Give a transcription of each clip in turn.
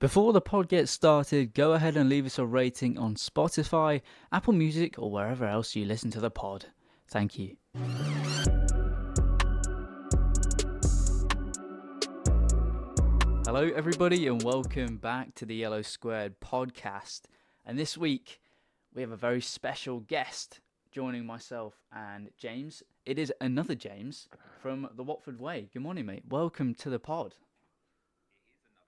Before the pod gets started, go ahead and leave us a rating on Spotify, Apple Music, or wherever else you listen to the pod. Thank you. Hello, everybody, and welcome back to the Yellow Squared podcast. And this week, we have a very special guest joining myself and James. It is another James from the Watford Way. Good morning, mate. Welcome to the pod.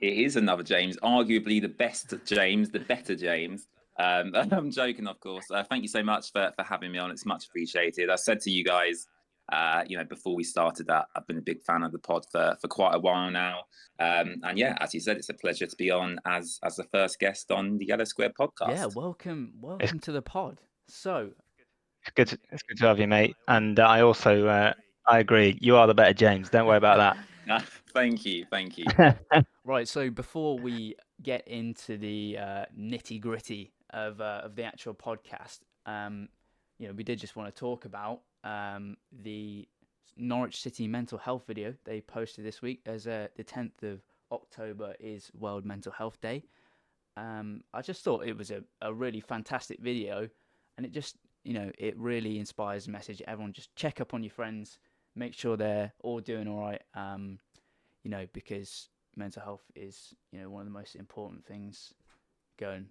It is another James, arguably the best James, the better James. I'm joking, of course. Thank you so much for having me on. It's much appreciated. I said to you guys, before we started that I've been a big fan of the pod for quite a while now. And yeah, as you said, it's a pleasure to be on as the first guest on the Yellow Square podcast. Yeah, welcome to the pod. So, it's good to have you, mate. And I also I agree. You are the better James. Don't worry about that. Thank you. Right, so before we get into the nitty gritty of the actual podcast, we did just want to talk about the Norwich City mental health video they posted this week, as the 10th of October is World Mental Health Day. I just thought it was a really fantastic video, and it just, it really inspires the message. Everyone just check up on your friends, make sure they're all doing all right, because mental health is, one of the most important things going,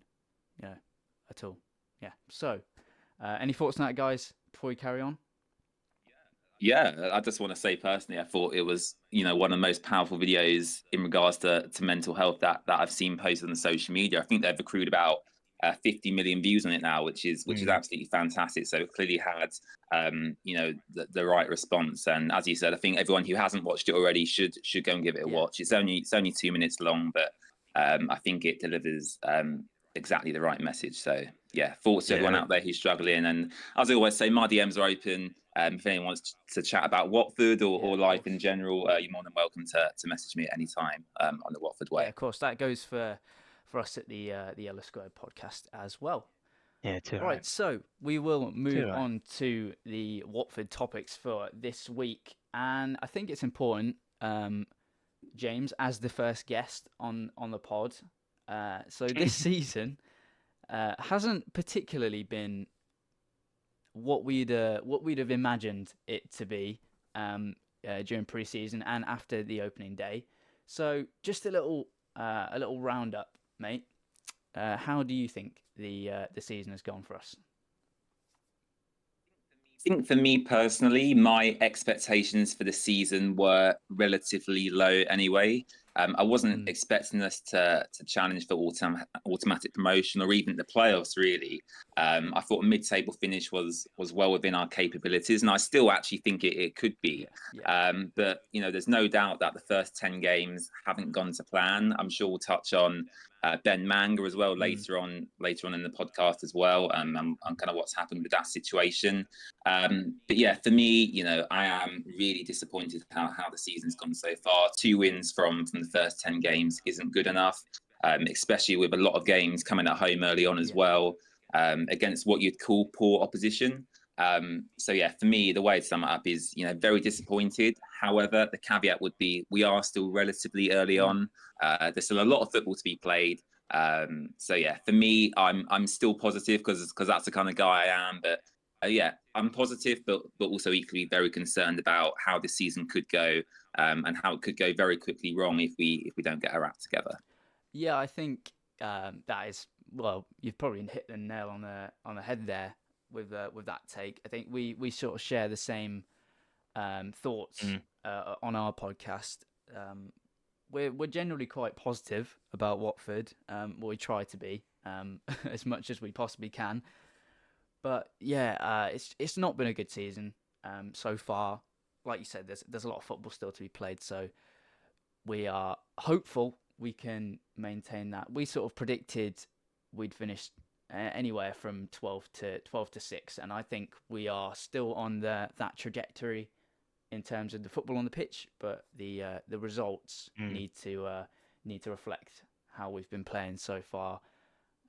at all. Yeah. So, any thoughts on that, guys, before we carry on? Yeah, I just want to say personally, I thought it was, one of the most powerful videos in regards to mental health that I've seen posted on social media. I think they've accrued about 50 million views on it now, which is absolutely fantastic. So it clearly had, the right response. And as you said, I think everyone who hasn't watched it already should go and give it a watch. It's only 2 minutes long, but I think it delivers exactly the right message. So yeah, thoughts to everyone out there who's struggling. And as I always say, my DMs are open. If anyone wants to chat about Watford or life in general, you're more than welcome to message me at any time on the Watford Way. Yeah, of course. That goes for us at the Yellow Square podcast as well. Yeah, too right. So we will move on to the Watford topics for this week. And I think it's important, James, as the first guest on the pod. So this season hasn't particularly been what we'd have imagined it to be during pre-season and after the opening day. So just a little roundup, mate. How do you think the season has gone for us? I think for me personally, my expectations for the season were relatively low anyway. I wasn't expecting us to challenge for automatic promotion or even the playoffs, really. I thought a mid-table finish was well within our capabilities, and I still actually think it could be. But, there's no doubt that the first 10 games haven't gone to plan. I'm sure we'll touch on Ben Manga as well later on in the podcast as well, and kind of what's happened with that situation. But yeah, for me, I am really disappointed how the season's gone so far. 2 wins from the first 10 games isn't good enough, especially with a lot of games coming at home early on as well, against what you'd call poor opposition. So yeah, for me, the way to sum it up is, very disappointed. However, the caveat would be we are still relatively early on. There's still a lot of football to be played. So yeah, for me, I'm still positive because that's the kind of guy I am. But yeah, I'm positive, but also equally very concerned about how this season could go, and how it could go very quickly wrong if we don't get our act together. Yeah, I think that is, well, you've probably hit the nail on the head there with that take. I think we sort of share the same thoughts on our podcast. We're generally quite positive about Watford. We try to be as much as we possibly can. But yeah, it's not been a good season so far. Like you said, there's a lot of football still to be played. So we are hopeful we can maintain that. We sort of predicted we'd finish anywhere from 12 to 6, and I think we are still on that trajectory in terms of the football on the pitch. But the results need to reflect how we've been playing so far.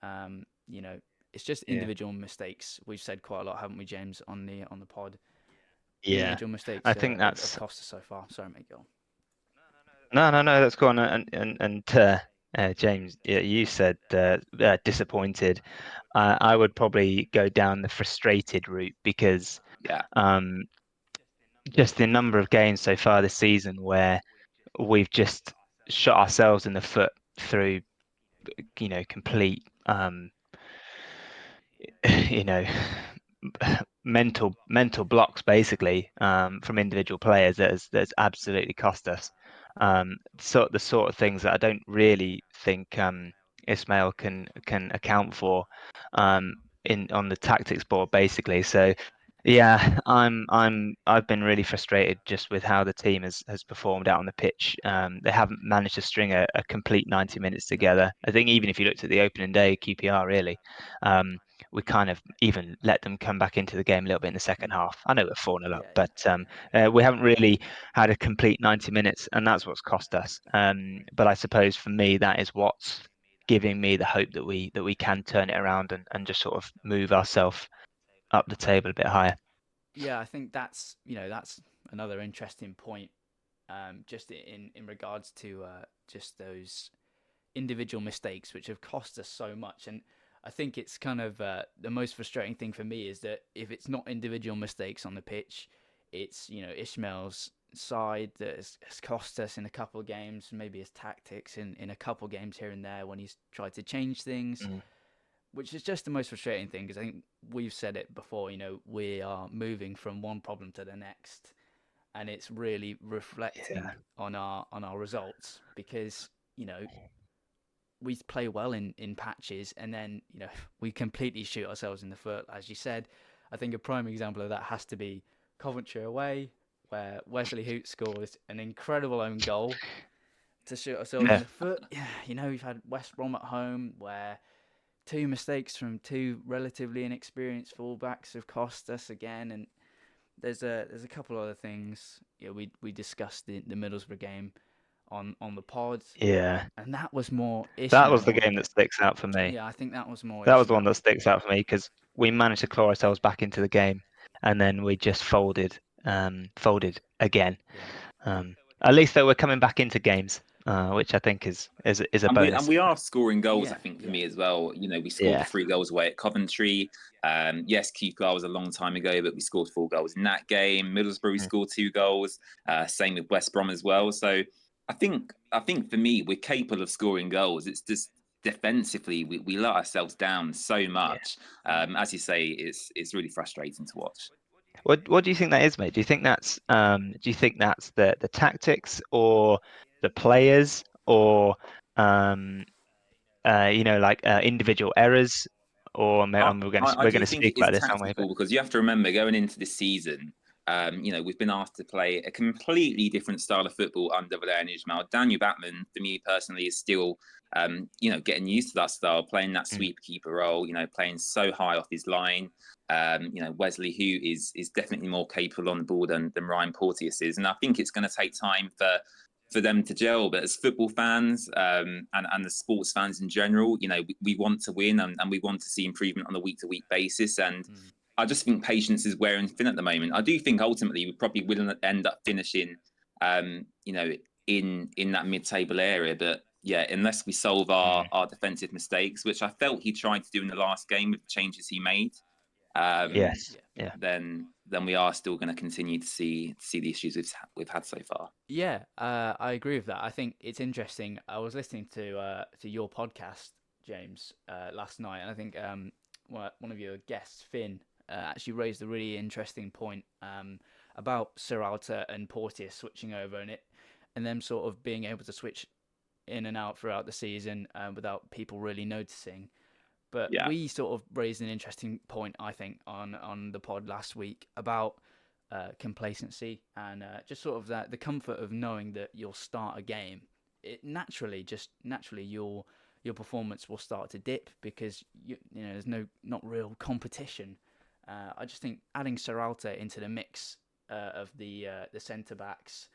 It's just individual mistakes. We've said quite a lot, haven't we, James, on the pod? Yeah, individual mistakes. I think that's have cost us so far. Sorry, mate, go on. No, that's cool. And James, you said disappointed. I would probably go down the frustrated route because just the number of games so far this season where we've just shot ourselves in the foot through, complete, mental blocks basically from individual players that's absolutely cost us. The sort of things that I don't really think Ismail can account for on the tactics board basically. So yeah, I've been really frustrated just with how the team has performed out on the pitch. They haven't managed to string a complete 90 minutes together. I think even if you looked at the opening day QPR, really, we kind of even let them come back into the game a little bit in the second half. I know we're 4-0 up, but we haven't really had a complete 90 minutes, and that's what's cost us. But I suppose for me, that is what's giving me the hope that we can turn it around and just sort of move ourselves up the table a bit higher. Yeah, I think that's another interesting point. Just in regards to just those individual mistakes which have cost us so much, and I think it's kind of the most frustrating thing for me is that if it's not individual mistakes on the pitch, it's Ishmael's side that has cost us in a couple of games, maybe his tactics in a couple of games here and there when he's tried to change things. Which is just the most frustrating thing because I think we've said it before, we are moving from one problem to the next, and it's really reflecting on our results because we play well in patches and then we completely shoot ourselves in the foot, as you said. I think a prime example of that has to be Coventry away, where Wesley Hoot scores an incredible own goal to shoot ourselves in the foot. We've had West Brom at home where 2 mistakes from 2 relatively inexperienced fullbacks have cost us again, and there's a couple other things. We discussed the Middlesbrough game on the pod. Yeah, and that was more Ishmael. That was the game that sticks out for me. Yeah, I think that was more. That was the one that sticks out for me because we managed to claw ourselves back into the game, and then we just folded again. At least though we're coming back into games, which I think is a bonus. And we are scoring goals. I think for me as well. We scored 3 goals away at Coventry. Yes, QPR was a long time ago, but we scored 4 goals in that game. Middlesbrough we scored 2 goals. Same with West Brom as well. So I think for me we're capable of scoring goals. It's just defensively we let ourselves down so much. As you say, it's really frustrating to watch. What do you think that is, mate? Do you think that's the tactics or the players or individual errors, or we're going to speak about this, aren't we? Because you have to remember going into this season, we've been asked to play a completely different style of football under Valerian Ismail. Daniel Batman, for me personally, is still getting used to that style, playing that sweep keeper role, playing so high off his line. Wesley, who is definitely more capable on the ball than Ryan Porteous is, and I think it's going to take time for them to gel. But as football fans and the sports fans in general, we want to win and we want to see improvement on a week-to-week basis. And I just think patience is wearing thin at the moment. I do think ultimately we probably will end up finishing, in that mid-table area. But yeah, unless we solve our defensive mistakes, which I felt he tried to do in the last game with the changes he made, then we are still going to continue to see the issues we've had so far. Yeah, I agree with that. I think it's interesting. I was listening to your podcast, James, last night, and I think one of your guests, Finn, actually raised a really interesting point about Serralta and Porteous switching over, and them sort of being able to switch in and out throughout the season without people really noticing. But we sort of raised an interesting point, I think, on the pod last week about complacency and just sort of the comfort of knowing that you'll start a game. It naturally your performance will start to dip because there's not real competition. I just think adding Serralta into the mix of the centre backs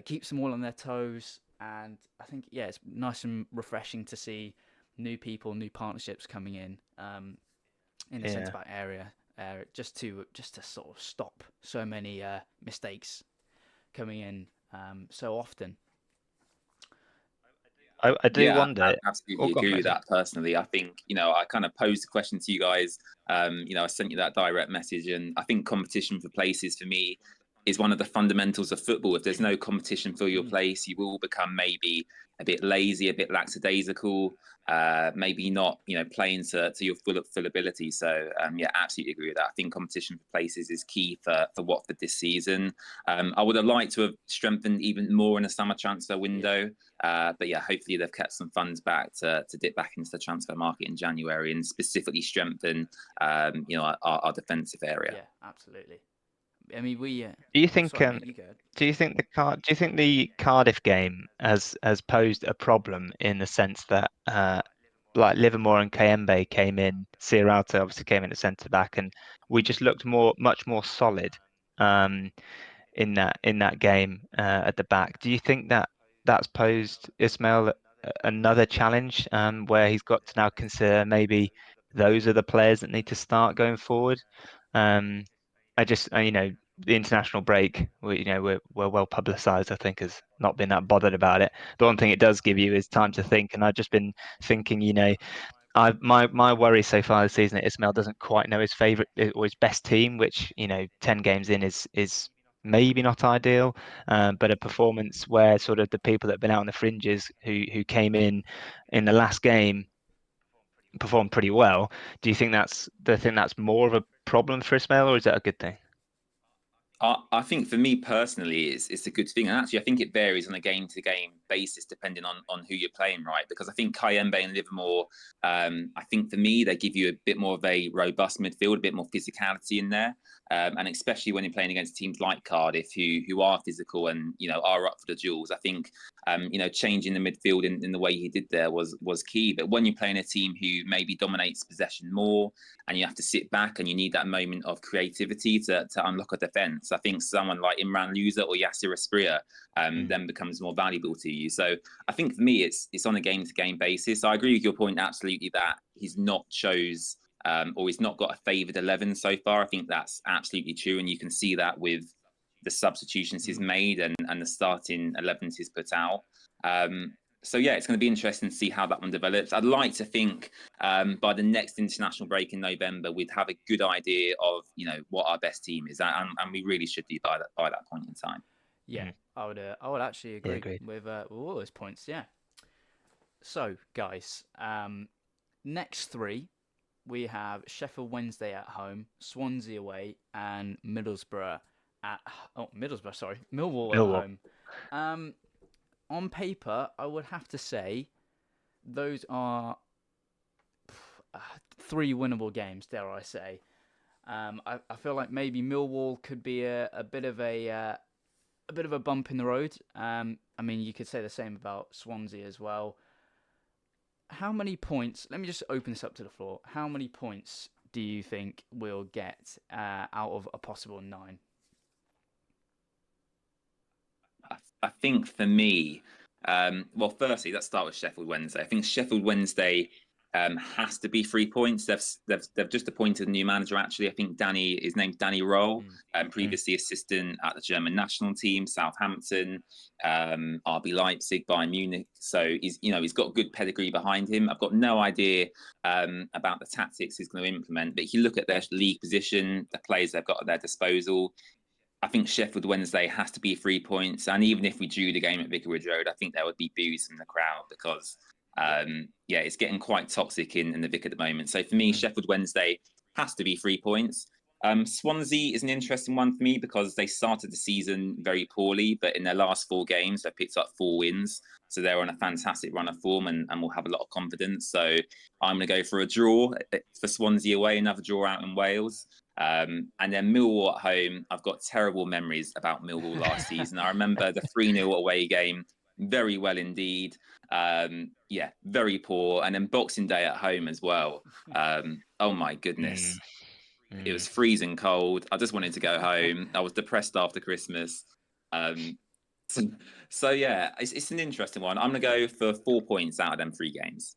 keeps them all on their toes, and I think it's nice and refreshing to see new people, new partnerships coming in the centre back area, just to sort of stop so many mistakes coming in so often. I do wonder. I absolutely Go on, agree with Moses. that personally. I think, I kind of posed the question to you guys. I sent you that direct message, and I think competition for places for me is one of the fundamentals of football. If there's no competition for your place, you will become maybe a bit lazy, a bit lackadaisical, maybe not, playing to your full ability. So absolutely agree with that. I think competition for places is key for Watford this season. I would have liked to have strengthened even more in the summer transfer window. But hopefully they've kept some funds back to dip back into the transfer market in January and specifically strengthen, our defensive area. Yeah, absolutely. I mean, we. Do you think? Sorry, mate, you go. Do you think the Cardiff game has posed a problem in the sense that like Livermore and Kayembe came in, Sierralta obviously came in at centre back, and we just looked much more solid in that game at the back. Do you think that that's posed Ismail another challenge where he's got to now consider maybe those are the players that need to start going forward? I just the international break, we're well publicised. I think has not been that bothered about it. The one thing it does give you is time to think, and I've just been thinking, my worry so far this season that Ismail doesn't quite know his favourite or his best team, which 10 games in is maybe not ideal, but a performance where sort of the people that have been out on the fringes who came in the last game performed pretty well. Do you think that's more of a problem for Ismail, or is that a good thing? I think for me personally, it's a good thing, and actually, I think it varies on a game-to-game basis depending on who you're playing, right? Because I think Kayembe and Livermore, I think for me, they give you a bit more of a robust midfield, a bit more physicality in there, and especially when you're playing against teams like Cardiff, who are physical and are up for the duels. I think changing the midfield in the way he did there was key. But when you're playing a team who maybe dominates possession more, and you have to sit back and you need that moment of creativity to unlock a defence, I think someone like Imran Louza or Yasser Asprilla then becomes more valuable to you. So I think for me, it's on a game-to-game basis. I agree with your point absolutely that he's not chose or he's not got a favoured 11 so far. I think that's absolutely true, and you can see that with the substitutions he's made and the starting 11s he's put out. So it's going to be interesting to see how that one develops. I'd like to think by the next international break in November, we'd have a good idea of what our best team is, and we really should be by that point in time. Yeah, I would actually agree with all those points. Yeah. So guys, next three we have Sheffield Wednesday at home, Swansea away, and Millwall at home. On paper, I would have to say those are three winnable games, dare I say. I feel like maybe Millwall could be a bit of a bump in the road. I mean, you could say the same about Swansea as well. How many points? Let me just open this up to the floor. How many points do you think we'll get out of a possible 9? I think for me, firstly, let's start with Sheffield Wednesday. I think Sheffield Wednesday has to be 3 points. They've just appointed a new manager. Actually, I think his name's Danny Roll, previously assistant at the German national team, Southampton, RB Leipzig, Bayern Munich. So he's got good pedigree behind him. I've got no idea about the tactics he's going to implement, but if you look at their league position, the players they've got at their disposal, I think Sheffield Wednesday has to be 3 points. And even if we drew the game at Vicarage Road, I think there would be boos from the crowd because, it's getting quite toxic in the Vic at the moment. So for me, Sheffield Wednesday has to be 3 points. Swansea is an interesting one for me because they started the season very poorly, but in their last 4 games, they picked up 4 wins. So they're on a fantastic run of form and will have a lot of confidence. So I'm going to go for a draw for Swansea away, another draw out in Wales. And then Millwall at home, I've got terrible memories about Millwall last season. I remember the 3-0 away game very well indeed. Very poor. And then Boxing Day at home as well. Oh my goodness. It was freezing cold. I just wanted to go home. I was depressed after Christmas. It's an interesting one. I'm going to go for 4 points out of them 3 games.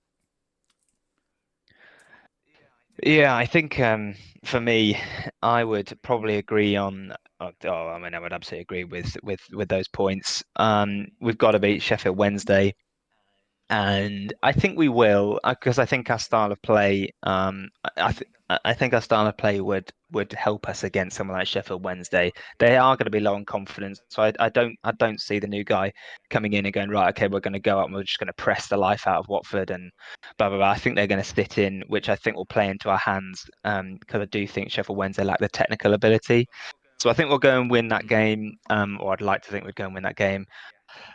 Yeah, I think for me, I would probably agree on. I would absolutely agree with those points. We've got to beat Sheffield Wednesday. And I think we will, because I think our style of play, I think our style of play would help us against someone like Sheffield Wednesday. They are going to be low on confidence, so I don't see the new guy coming in and going, right, okay, we're going to go up and we're just going to press the life out of Watford and blah blah blah. I think they're going to sit in, which I think will play into our hands, because I do think Sheffield Wednesday lack the technical ability. So I think we'll go and win that game, or I'd like to think we'd go and win that game.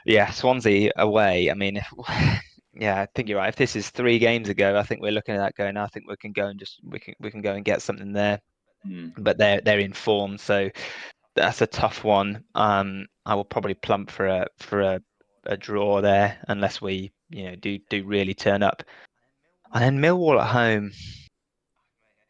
Yeah, Swansea away. I mean, yeah, I think you're right. If this is 3 games ago, I think we're looking at that going. I think we can go and we can go and get something there. But they're in form, so that's a tough one. I will probably plump for a draw there, unless we do really turn up. And then Millwall at home.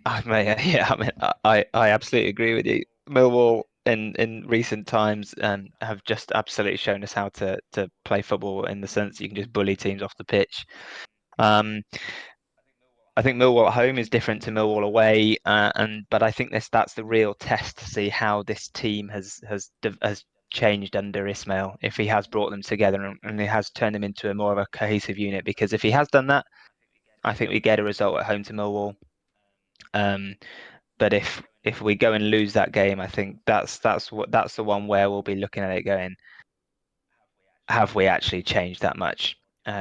Yeah, I mean, I absolutely agree with you. Millwall in recent times have just absolutely shown us how to play football, in the sense that you can just bully teams off the pitch. Um, I think Millwall at home is different to Millwall away, but I think that's the real test to see how this team has changed under Ismail. If he has brought them together and he has turned them into a more of a cohesive unit, because if he has done that, I think we get a result at home to Millwall. But if we go and lose that game, I think that's the one where we'll be looking at it going, have we actually changed that much,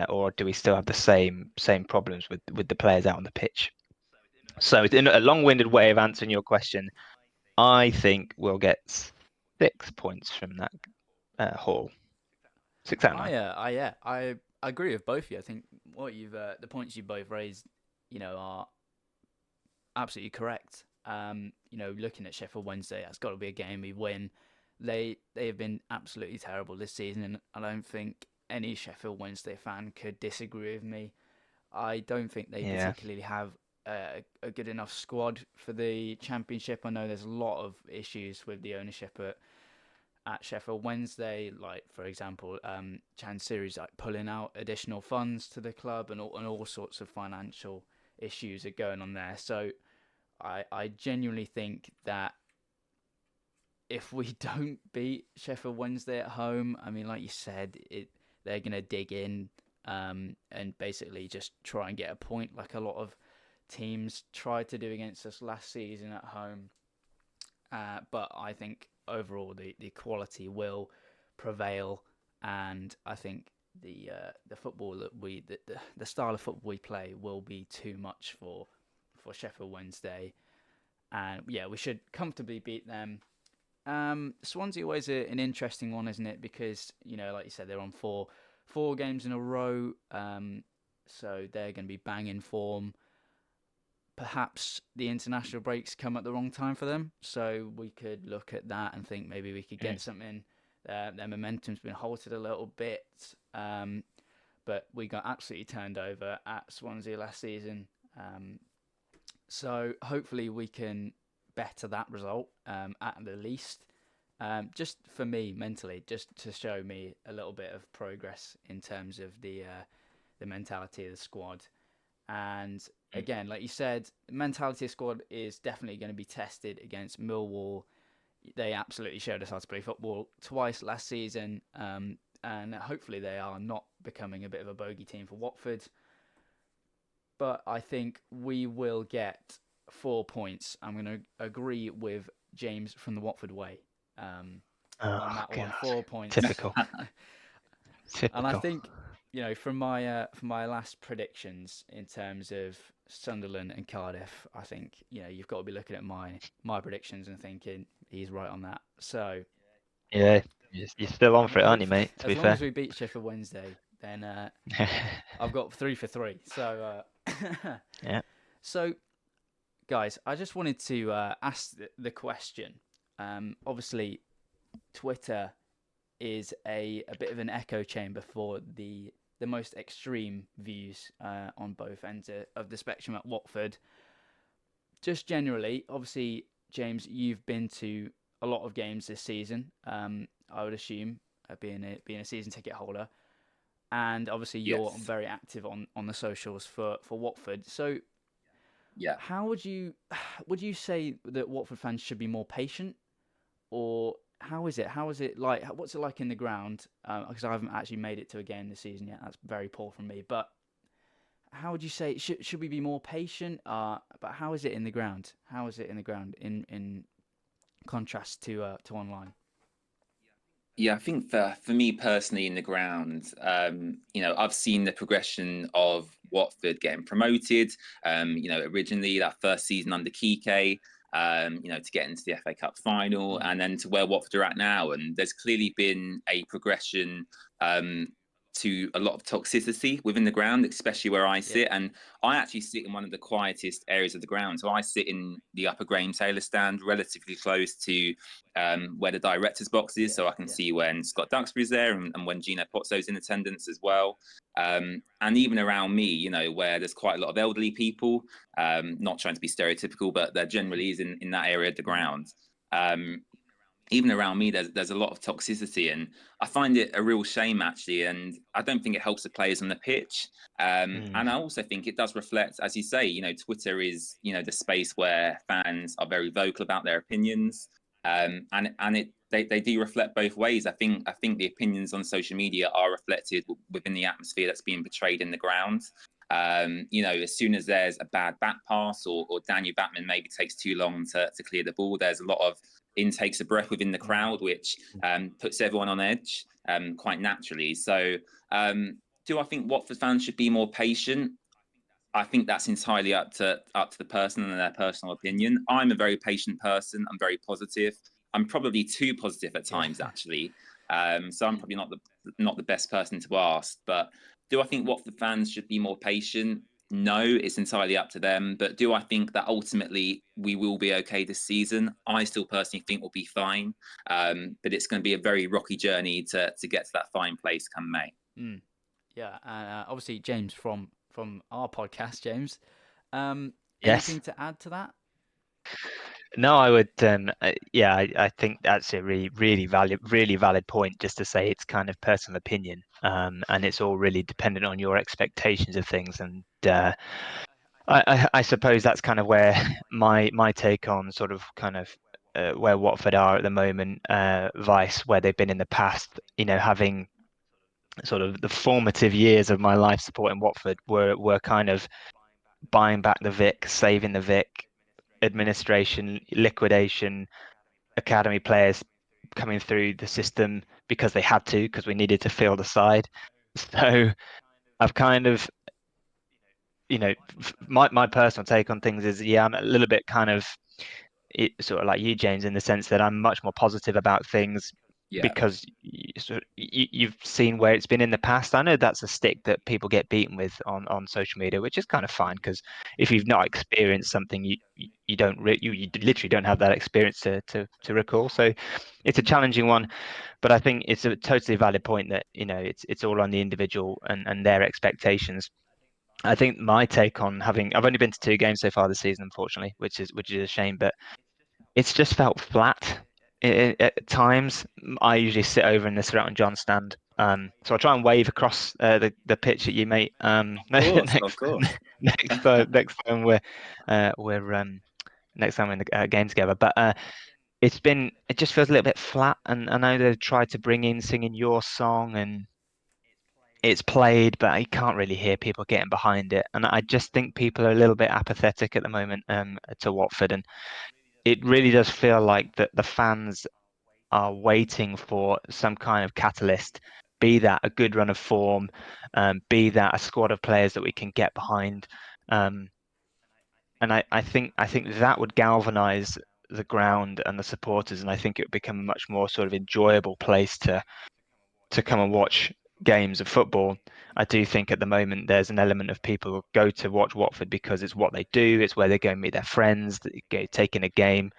or do we still have the same problems with the players out on the pitch? So, in a long-winded way of answering your question, I think we'll get 6 points from that haul. 6 out of 9. I agree with both of you. I think what the points you both raised, are absolutely correct. Looking at Sheffield Wednesday, that's got to be a game we win. They have been absolutely terrible this season, and I don't think any Sheffield Wednesday fan could disagree with me. I don't think they particularly have a good enough squad for the Championship. I know there's a lot of issues with the ownership at Sheffield Wednesday, like for example, Chansiri's like pulling out additional funds to the club, and all sorts of financial issues are going on there. So I genuinely think that if we don't beat Sheffield Wednesday at home, I mean, like you said, they're going to dig in and basically just try and get a point, like a lot of teams tried to do against us last season at home. But I think overall the quality will prevail, and I think the football that the style of football we play will be too much for Sheffield Wednesday, and yeah, we should comfortably beat them. Swansea always an interesting one, isn't it? Because like you said, they're on four games in a row, so they're going to be banging form. Perhaps the international breaks come at the wrong time for them, so we could look at that and think maybe we could get something. Their momentum's been halted a little bit, but we got absolutely turned over at Swansea last season. So hopefully we can better that result at the least. Just for me mentally, just to show me a little bit of progress in terms of the mentality of the squad. And again, like you said, the mentality of the squad is definitely going to be tested against Millwall. They absolutely showed us how to play football twice last season, and hopefully they are not becoming a bit of a bogey team for Watford. But I think we will get 4 points. I'm going to agree with James from the Watford way on that one. 4 points. Typical. And I think, from my last predictions in terms of Sunderland and Cardiff, I think you've got to be looking at my predictions and thinking he's right on that. So yeah, you're still on for it, aren't you, mate? To be as long fair. as we beat Sheffield Wednesday, then I've got 3 for 3. So yeah. So, guys, I just wanted to ask the question. Obviously, Twitter is a bit of an echo chamber for the most extreme views on both ends of the spectrum at Watford. Just generally, obviously, James, you've been to a lot of games this season. I would assume being a season ticket holder, and obviously you're very active on the socials for Watford. So, how would you say that Watford fans should be more patient, or how is it? How is it like? What's it like in the ground? Because I haven't actually made it to a game this season yet. That's very poor from me. But how would you say? Should we be more patient? But how is it in the ground? How is it in the ground in contrast to online? Yeah, I think for me personally in the ground, I've seen the progression of Watford getting promoted. Originally that first season under Kike, to get into the FA Cup final, and then to where Watford are at now. And there's clearly been a progression to a lot of toxicity within the ground, especially where I sit. And I actually sit in one of the quietest areas of the ground. So I sit in the upper Graham Taylor stand, relatively close to where the director's box is, so I can see when Scott Duxbury's there and when Gino Pozzo's in attendance as well. And even around me, where there's quite a lot of elderly people, not trying to be stereotypical, but there generally is in that area of the ground. Even around me, there's a lot of toxicity, and I find it a real shame actually. And I don't think it helps the players on the pitch. And I also think it does reflect, as you say, Twitter is the space where fans are very vocal about their opinions, and they do reflect both ways. I think the opinions on social media are reflected within the atmosphere that's being portrayed in the ground. As soon as there's a bad back pass or Daniel Batman maybe takes too long to clear the ball, there's a lot of intakes of breath within the crowd, which puts everyone on edge quite naturally. So, do I think Watford fans should be more patient? I think that's entirely up to the person and their personal opinion. I'm a very patient person. I'm very positive. I'm probably too positive at times, actually. So I'm probably not the best person to ask. But do I think Watford fans should be more patient? No, it's entirely up to them. But do I think that ultimately we will be okay this season? I still personally think we'll be fine. But it's going to be a very rocky journey to get to that fine place come May. Yeah, and obviously James from our podcast, James. Yes. Anything to add to that? No, I would. I think that's a really valid point. Just to say, it's kind of personal opinion, and it's all really dependent on your expectations of things. And I suppose that's kind of where my take on sort of kind of where Watford are at the moment, vice where they've been in the past. Having sort of the formative years of my life supporting Watford were kind of buying back the Vic, saving the Vic, administration, liquidation, academy players coming through the system because they had to, because we needed to fill the side. So I've kind of, my personal take on things is, I'm a little bit kind of sort of like you, James, in the sense that I'm much more positive about things because you've seen where it's been in the past. I know that's a stick that people get beaten with on social media, which is kind of fine because if you've not experienced something, you don't you literally don't have that experience to recall. So it's a challenging one, but I think it's a totally valid point that it's all on the individual and their expectations. I think my take on I've only been to 2 games so far this season, unfortunately, which is a shame, but it's just felt flat at times. I usually sit over in the Surround John stand, so I try and wave across the pitch at you, mate. Of course. Next time we're next time we're in the game together. But it just feels a little bit flat, and I know they've tried to bring in singing your song and it's played, but you can't really hear people getting behind it. And I just think people are a little bit apathetic at the moment to Watford, and it really does feel like that the fans are waiting for some kind of catalyst, be that a good run of form, be that a squad of players that we can get behind. And I think that would galvanise the ground and the supporters, and I think it would become a much more sort of enjoyable place to come and watch games of football. I do think at the moment there's an element of people who go to watch Watford because it's what they do, it's where they go and meet their friends, taking a game,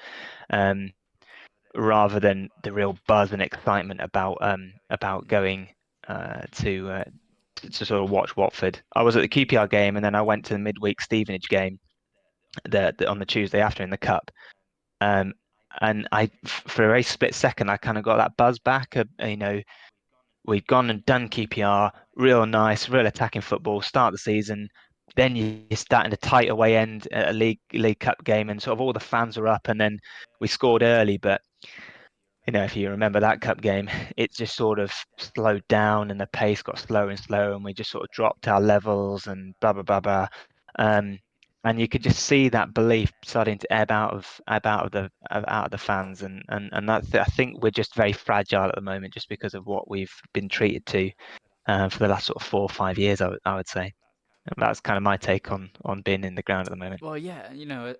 rather than the real buzz and excitement about going to sort of watch Watford. I was at the QPR game and then I went to the midweek Stevenage game on the Tuesday after in the Cup. And for a very split second, I kind of got that buzz back. We've gone and done QPR, real nice, real attacking football, start the season. Then you're starting to tight away end at a League Cup game, and sort of all the fans are up, and then we scored early. But if you remember that cup game, it just sort of slowed down and the pace got slower and slower, and we just sort of dropped our levels and blah blah blah blah. And you could just see that belief starting to ebb out of the fans, and that's, I think we're just very fragile at the moment, just because of what we've been treated to for the last sort of 4 or 5 years, I would say. And that's kind of my take on being in the ground at the moment. Well, yeah,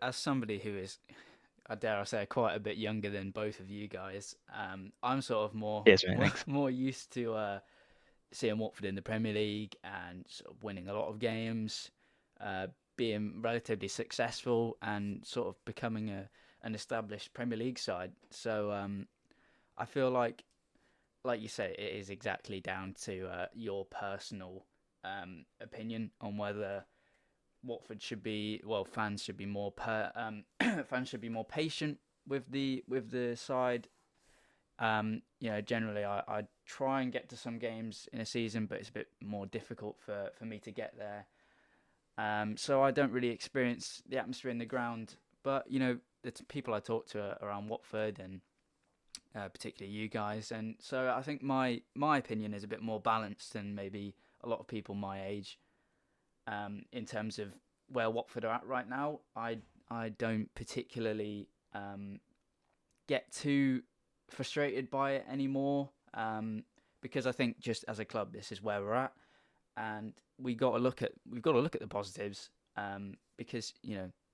as somebody who is, I dare I say, quite a bit younger than both of you guys, I'm sort of Cheers, mate, thanks. more used to seeing Watford in the Premier League and sort of winning a lot of games, being relatively successful, and sort of becoming an established Premier League side. So I feel like you say, it is exactly down to your personal opinion on whether Watford should be, fans should be more fans should be more patient with the side. Generally, I try and get to some games in a season, but it's a bit more difficult for me to get there. So I don't really experience the atmosphere in the ground. But the people I talk to around Watford, and particularly you guys, and so I think my opinion is a bit more balanced than maybe a lot of people my age. In terms of where Watford are at right now, I don't particularly get too frustrated by it anymore, because I think just as a club, this is where we're at, and we've got to look at the positives, because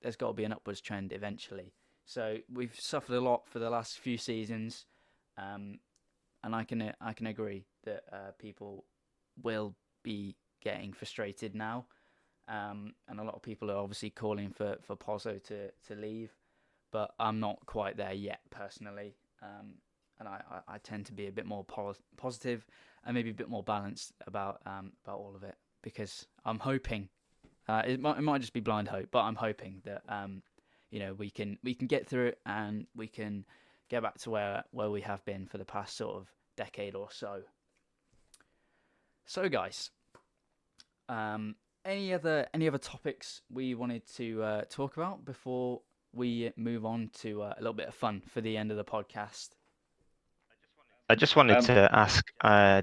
there's got to be an upwards trend eventually. So we've suffered a lot for the last few seasons, and I can agree that people will be getting frustrated now, and a lot of people are obviously calling for Pozzo to leave, but I'm not quite there yet personally, and I tend to be a bit more positive and maybe a bit more balanced about all of it, because I'm hoping it might just be blind hope, but I'm hoping that we can get through it, and we can get back to where we have been for the past sort of decade or so. So guys, any other topics we wanted to talk about before we move on to a little bit of fun for the end of the podcast? I just wanted to ask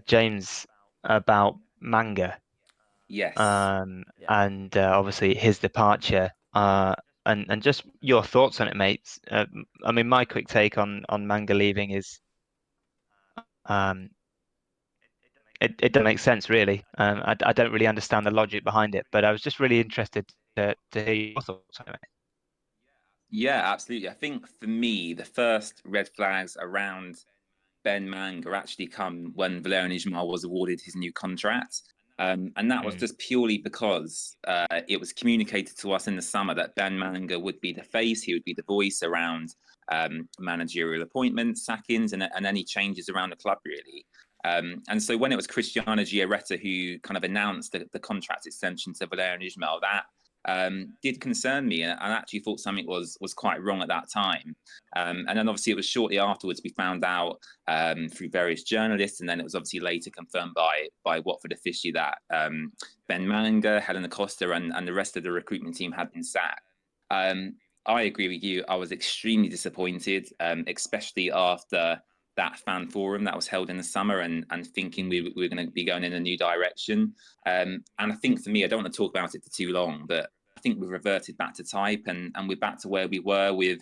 James about Manga. Yes. And obviously his departure, and just your thoughts on it, mates. I mean, my quick take on Manga leaving is, it doesn't make sense really. I don't really understand the logic behind it, but I was just really interested to hear your thoughts on it. Yeah, absolutely. I think for me, the first red flags around Ben Manga actually come when Valerian Ismail was awarded his new contract. And that was just purely because it was communicated to us in the summer that Ben Manga would be the face, he would be the voice around managerial appointments, sackings, and any changes around the club, really. And so when it was Cristiano Giaretta who kind of announced the contract extension to Valerian Ismail, that did concern me, and I actually thought something was quite wrong at that time. And then obviously it was shortly afterwards we found out through various journalists, and then it was obviously later confirmed by Watford officially that Ben Manga, Helena Costa, and the rest of the recruitment team had been sacked. I agree with you. I was extremely disappointed, especially after that fan forum that was held in the summer, and thinking we were going to be going in a new direction. And I think for me, I don't want to talk about it for too long, but I think we've reverted back to type, and we're back to where we were with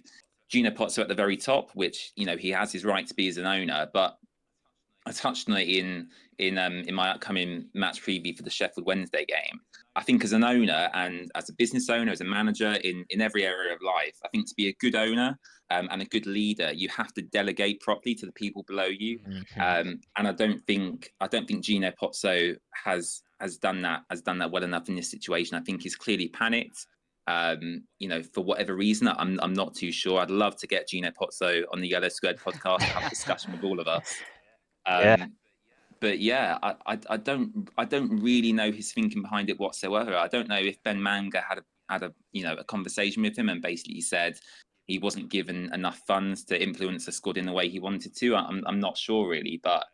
Gino Pozzo at the very top, which he has his right to be as an owner. But I touched on it in my upcoming match preview for the Sheffield Wednesday game. I think as an owner and as a business owner, as a manager in every area of life, I think to be a good owner and a good leader, you have to delegate properly to the people below you. And I don't think Gino Pozzo has done that well enough in this situation. I think he's clearly panicked. For whatever reason, I'm not too sure. I'd love to get Gino Pozzo on the Yellow Squared podcast to have a discussion with all of us. But yeah, I don't really know his thinking behind it whatsoever. I don't know if Ben Manga had a conversation with him and basically said he wasn't given enough funds to influence the squad in the way he wanted to. I'm not sure really, but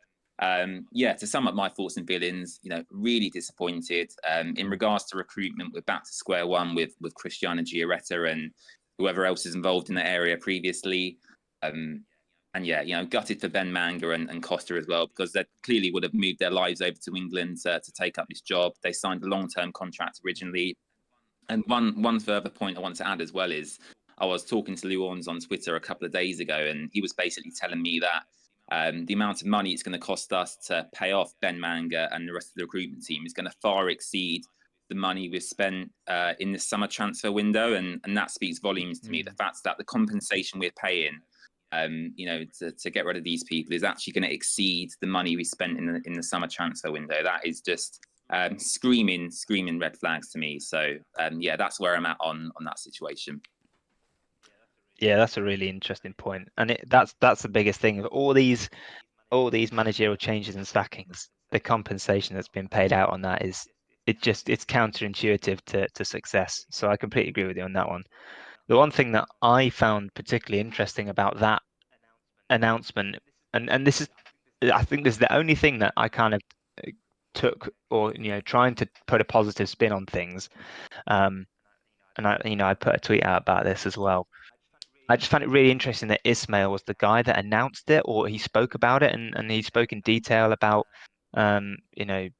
to sum up my thoughts and feelings, really disappointed. In regards to recruitment, we're back to square one with Cristiano Giaretta and whoever else is involved in that area previously. And yeah, gutted for Ben Manga and Costa as well, because they clearly would have moved their lives over to England to take up this job. They signed a long-term contract originally. And one further point I want to add as well is I was talking to Lou Orns on Twitter a couple of days ago, and he was basically telling me that the amount of money it's going to cost us to pay off Ben Manga and the rest of the recruitment team is going to far exceed the money we've spent in the summer transfer window. And that speaks volumes to me. The fact that the compensation we're paying to get rid of these people is actually going to exceed the money we spent in the summer transfer window. That is just screaming red flags to me. So yeah, that's where I'm at on that situation. Yeah, that's a really interesting point, and that's the biggest thing of all these managerial changes and sackings. The compensation that's been paid out on that it's counterintuitive to success. So I completely agree with you on that one. The one thing that I found particularly interesting about that announcement, and this is, I think this is the only thing that I kind of took, or trying to put a positive spin on things, and I put a tweet out about this as well. I just found it really interesting that Ismail was the guy that announced it, or he spoke about it, and he spoke in detail about the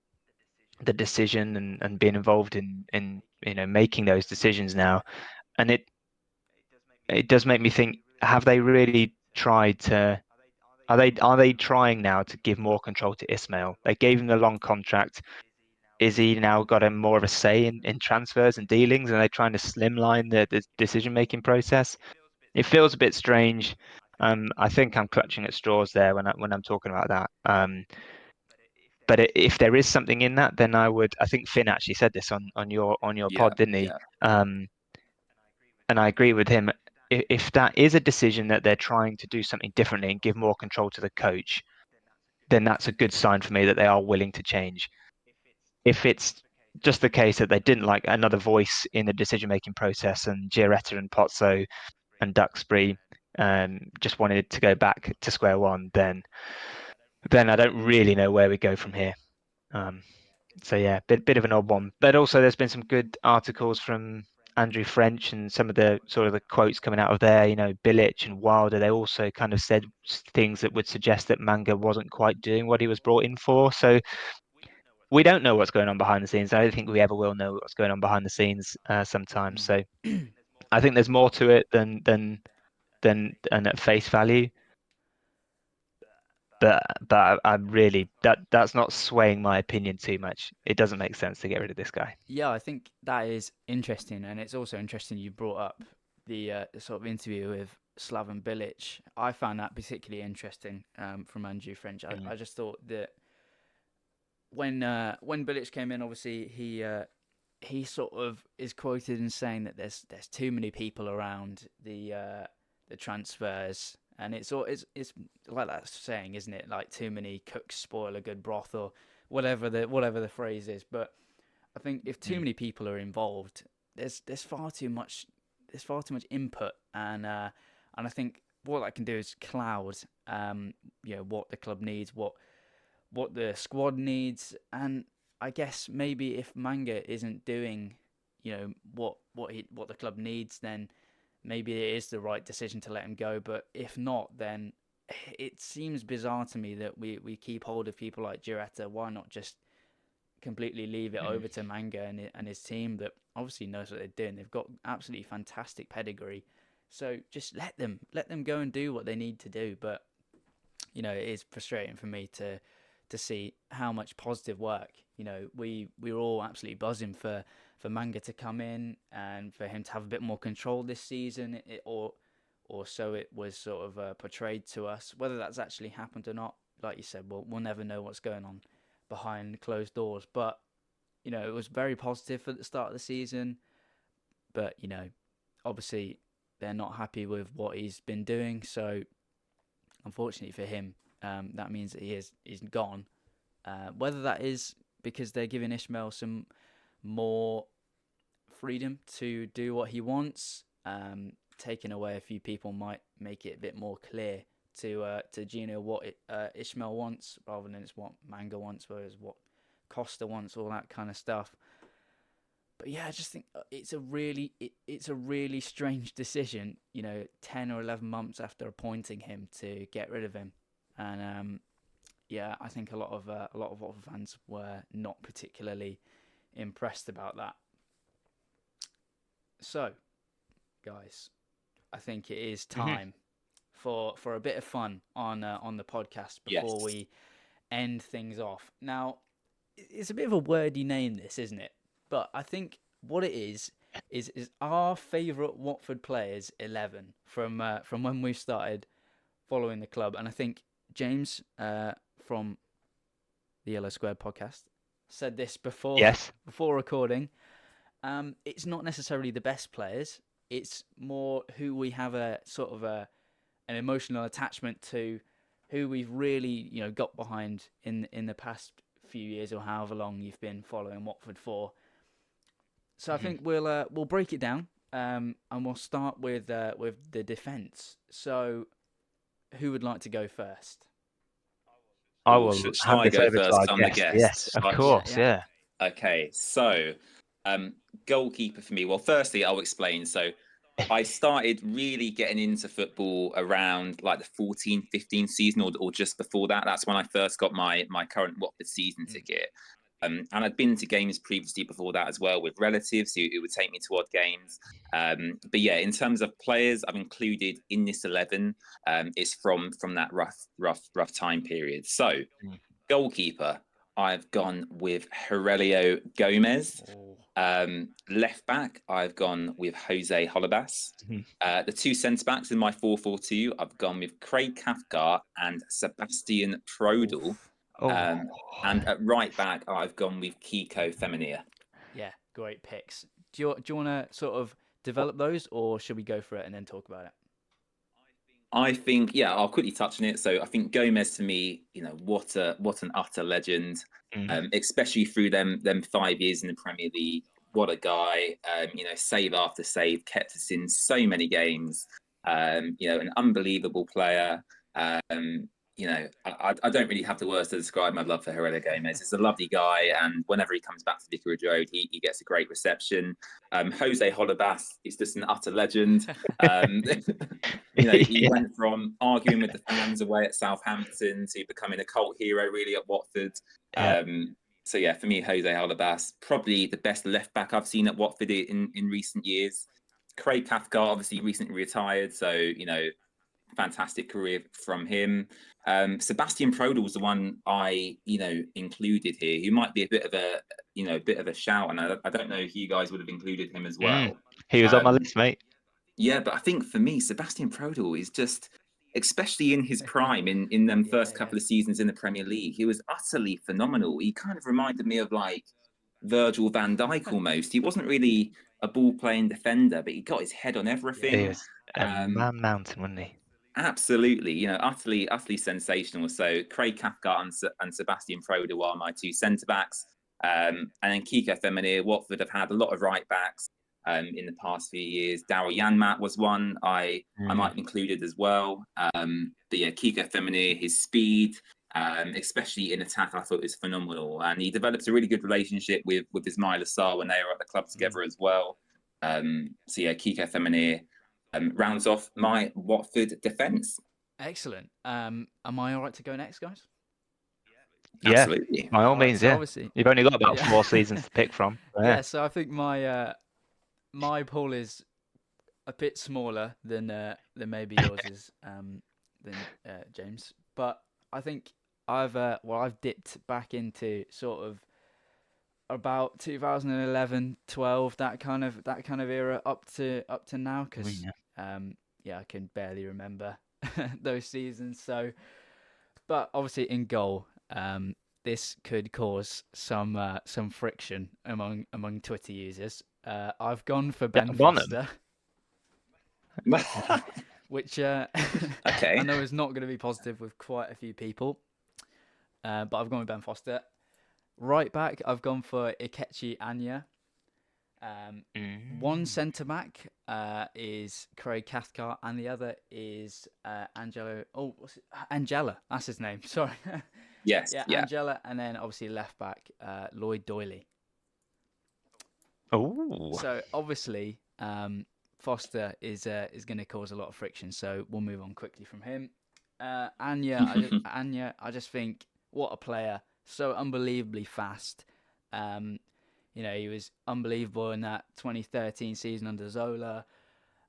decision and being involved in making those decisions now. And it does make me think, have they really tried to, are they trying now to give more control to Ismail? They gave him the long contract. Is he now got a more of a say in transfers and dealings? And they're trying to slimline the decision making process? It feels a bit strange. I think I'm clutching at straws there when I'm talking about that. But if there is something in that, then I think Finn actually said this on your pod, didn't he? Yeah. And I agree with him. If that is a decision that they're trying to do something differently and give more control to the coach, then that's a good sign for me that they are willing to change. If it's just the case that they didn't like another voice in the decision-making process, and Gioretta and Pozzo and Duxbury just wanted to go back to square one, then I don't really know where we go from here. So yeah, bit of an odd one. But also there's been some good articles from Andrew French and some of the sort of the quotes coming out of there. Bilic and Wilder, they also kind of said things that would suggest that Manga wasn't quite doing what he was brought in for. So we don't know what's going on behind the scenes. I don't think we ever will know what's going on behind the scenes sometimes. So I think there's more to it than at face value. But I really that's not swaying my opinion too much. It doesn't make sense to get rid of this guy. Yeah, I think that is interesting, and it's also interesting you brought up the sort of interview with Slaven Bilic. I found that particularly interesting from Andrew French. I just thought that when Bilic came in, obviously he sort of is quoted in saying that there's too many people around the transfers, and it's like that saying, isn't it? Like too many cooks spoil a good broth, or whatever the phrase is. But I think if too many people are involved, there's far too much input, and I think what that can do is cloud what the club needs, what the squad needs, and I guess maybe if Manga isn't doing what the club needs, then maybe it is the right decision to let him go. But if not, then it seems bizarre to me that we keep hold of people like Gioretta. Why not just completely leave it over to Manga and his team that obviously knows what they're doing? They've got absolutely fantastic pedigree, so just let them go and do what they need to do. But it is frustrating for me to see how much positive work we were all absolutely buzzing for Manga to come in and for him to have a bit more control this season, or so it was sort of portrayed to us. Whether that's actually happened or not, like you said, we'll never know what's going on behind closed doors. But it was very positive at the start of the season. But obviously they're not happy with what he's been doing. So unfortunately for him, that means that he's gone. Whether that is because they're giving Ismail some more freedom to do what he wants, taking away a few people might make it a bit more clear to Gino what Ismail wants, rather than it's what Manga wants, whereas what Costa wants, all that kind of stuff. But yeah, I just think it's a really strange decision. 10 or 11 months after appointing him to get rid of him, and yeah, I think a lot of Watford fans were not particularly impressed about that. So, guys, I think it is time for a bit of fun on the podcast before we end things off. Now, it's a bit of a wordy name, this, isn't it? But I think what it is our favourite Watford players 11 from when we started following the club. And I think James from the Yellow Squared podcast said this before recording. It's not necessarily the best players. It's more who we have a sort of an emotional attachment to, who we've really got behind in the past few years or however long you've been following Watford for. So I think we'll break it down, and we'll start with the defence. So, who would like to go first? I will Shall I go first? I'm the guest. Yes, of course, yeah. Okay, so goalkeeper for me. Well, firstly, I'll explain. So I started really getting into football around like the 14-15 season or just before that. That's when I first got my current Watford season ticket. And I'd been to games previously before that as well with relatives who would take me to odd games. But yeah, in terms of players I've included in this 11, it's from that rough time period. So goalkeeper, I've gone with Aurelio Gomez. Left back, I've gone with Jose Holebas. The two centre backs in my 4-4-2, I've gone with Craig Cathcart and Sebastian Prodel. And at right back, I've gone with Kiko Femenia. Yeah, great picks. Do you want to sort of develop those, or should we go for it and then talk about it? I think, yeah, I'll quickly touch on it. So I think Gomez, to me, what an utter legend, especially through them 5 years in the Premier League. What a guy! Save after save, kept us in so many games. An unbelievable player. I don't really have the words to describe my love for Aurelio Gomez. He's a lovely guy, and whenever he comes back to Vicarage Road, he gets a great reception. Jose Holebas is just an utter legend. He went from arguing with the fans away at Southampton to becoming a cult hero really at Watford. So yeah, for me, Jose Holebas, probably the best left back I've seen at Watford in recent years. Craig Cathcart obviously recently retired, so fantastic career from him. Sebastian Prodel was the one I included here. He might be a bit of a shout, and I don't know if you guys would have included him as well. He was on my list, mate. Yeah, but I think for me, Sebastian Prodel is just, especially in his prime, in them first couple of seasons in the Premier League, he was utterly phenomenal. He kind of reminded me of like Virgil van Dijk almost. He wasn't really a ball-playing defender, but he got his head on everything. He was a man mountain, wasn't he? Absolutely, utterly sensational. So Craig Cathcart and Sebastian Prodel are my two centre-backs. And then Kiko Femenia. Watford have had a lot of right-backs in the past few years. Daryl Janmat was one I might have included as well. But yeah, Kiko Femenia, his speed, especially in attack, I thought was phenomenal. And he developed a really good relationship with Ismail Assar when they were at the club together as well. So yeah, Kiko Femenia rounds off my Watford defence. Excellent. Am I all right to go next, guys? Yeah, absolutely. By all means, so yeah. Obviously, you've only got about 4 seasons to pick from. So I think my pool is a bit smaller than maybe yours is, than James. But I think I've dipped back into sort of about 2011, 12, that kind of era up to now, because I can barely remember those seasons. So, but obviously in goal, this could cause some friction among Twitter users. I've gone for Ben Foster, which I know is not going to be positive with quite a few people. But I've gone with Ben Foster. Right back, I've gone for Ikechi Anya. One centre back is Craig Cathcart, and the other is Angelo. Oh, what's it? Angela. That's his name. Sorry. Yes. Yeah, Angela, and then obviously left back Lloyd Doyley. Oh, So obviously, Foster is going to cause a lot of friction. So we'll move on quickly from him. Anya, I just think what a player, so unbelievably fast. He was unbelievable in that 2013 season under Zola,